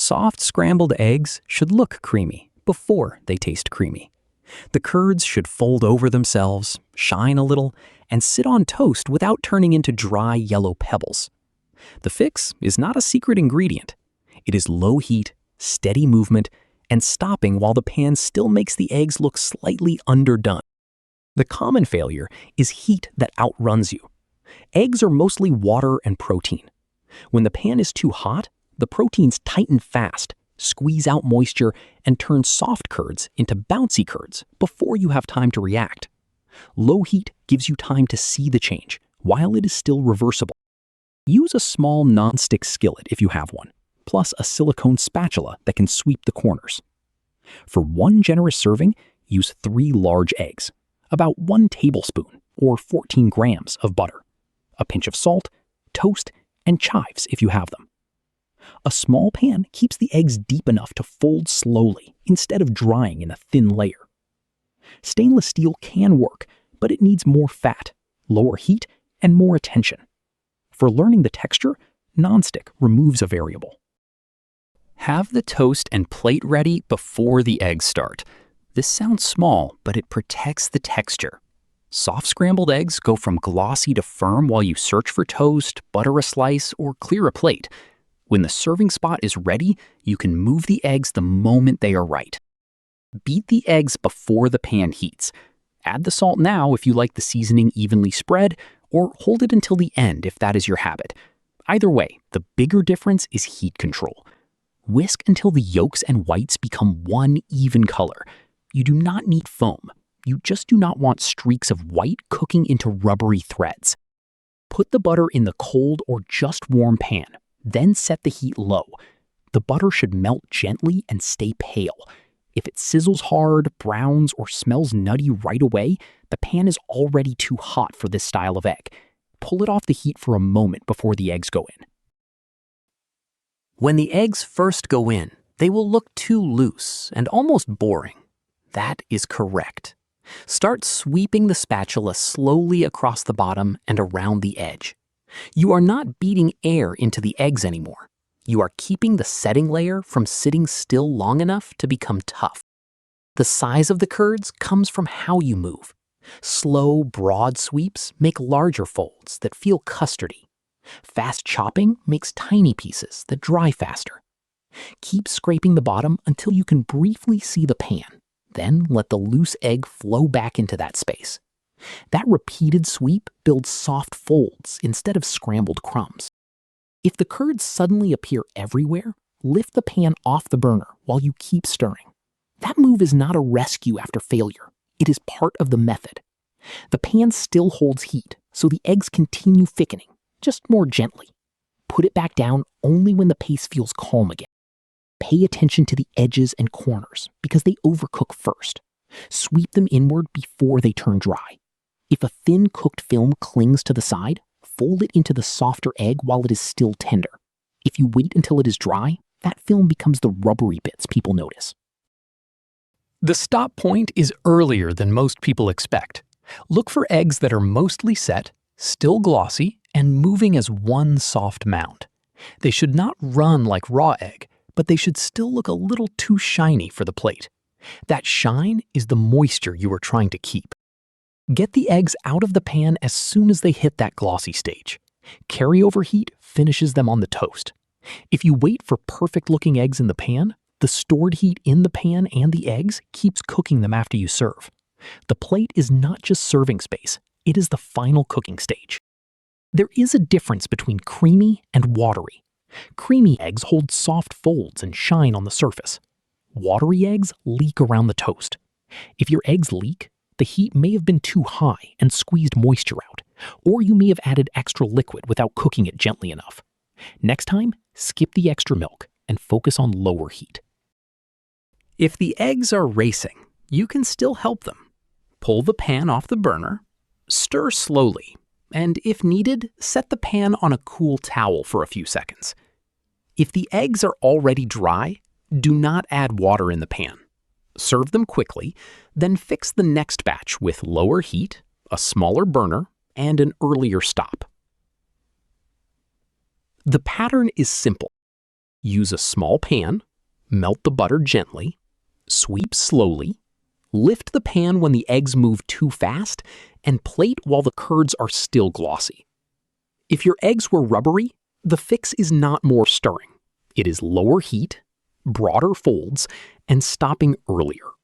Soft scrambled eggs should look creamy before they taste creamy. The curds should fold over themselves, shine a little, and sit on toast without turning into dry yellow pebbles. The fix is not a secret ingredient. It is low heat, steady movement, and stopping while the pan still makes the eggs look slightly underdone. The common failure is heat that outruns you. Eggs are mostly water and protein. When the pan is too hot, the proteins tighten fast, squeeze out moisture, and turn soft curds into bouncy curds before you have time to react. Low heat gives you time to see the change while it is still reversible. Use a small non-stick skillet if you have one, plus a silicone spatula that can sweep the corners. For one generous serving, use 3 large eggs, about 1 tablespoon or 14 grams of butter, a pinch of salt, toast, and chives if you have them. A small pan keeps the eggs deep enough to fold slowly instead of drying in a thin layer. Stainless steel can work, but it needs more fat, lower heat, and more attention. For learning the texture, nonstick removes a variable. Have the toast and plate ready before the eggs start. This sounds small, but it protects the texture. Soft scrambled eggs go from glossy to firm while you search for toast, butter a slice, or clear a plate. When the serving spot is ready, you can move the eggs the moment they are right. Beat the eggs before the pan heats. Add the salt now if you like the seasoning evenly spread, or hold it until the end if that is your habit. Either way, the bigger difference is heat control. Whisk until the yolks and whites become one even color. You do not need foam. You just do not want streaks of white cooking into rubbery threads. Put the butter in the cold or just warm pan, then set the heat low. The butter should melt gently and stay pale. If it sizzles hard, browns, or smells nutty right away, the pan is already too hot for this style of egg. Pull it off the heat for a moment before the eggs go in. When the eggs first go in, they will look too loose and almost boring. That is correct. Start sweeping the spatula slowly across the bottom and around the edge. You are not beating air into the eggs anymore. You are keeping the setting layer from sitting still long enough to become tough. The size of the curds comes from how you move. Slow, broad sweeps make larger folds that feel custardy. Fast chopping makes tiny pieces that dry faster. Keep scraping the bottom until you can briefly see the pan. Then let the loose egg flow back into that space. That repeated sweep builds soft folds instead of scrambled crumbs. If the curds suddenly appear everywhere, lift the pan off the burner while you keep stirring. That move is not a rescue after failure. It is part of the method. The pan still holds heat, so the eggs continue thickening, just more gently. Put it back down only when the paste feels calm again. Pay attention to the edges and corners because they overcook first. Sweep them inward before they turn dry. If a thin cooked film clings to the side, fold it into the softer egg while it is still tender. If you wait until it is dry, that film becomes the rubbery bits people notice. The stop point is earlier than most people expect. Look for eggs that are mostly set, still glossy, and moving as one soft mound. They should not run like raw egg, but they should still look a little too shiny for the plate. That shine is the moisture you are trying to keep. Get the eggs out of the pan as soon as they hit that glossy stage. Carryover heat finishes them on the toast. If you wait for perfect-looking eggs in the pan, the stored heat in the pan and the eggs keeps cooking them after you serve. The plate is not just serving space, it is the final cooking stage. There is a difference between creamy and watery. Creamy eggs hold soft folds and shine on the surface. Watery eggs leak around the toast. If your eggs leak, the heat may have been too high and squeezed moisture out, or you may have added extra liquid without cooking it gently enough. Next time, skip the extra milk and focus on lower heat. If the eggs are racing, you can still help them. Pull the pan off the burner, stir slowly, and if needed, set the pan on a cool towel for a few seconds. If the eggs are already dry, do not add water in the pan. Serve them quickly, then fix the next batch with lower heat, a smaller burner, and an earlier stop. The pattern is simple. Use a small pan, melt the butter gently, sweep slowly, lift the pan when the eggs move too fast, and plate while the curds are still glossy. If your eggs were rubbery, the fix is not more stirring. It is lower heat, broader folds, and stopping earlier.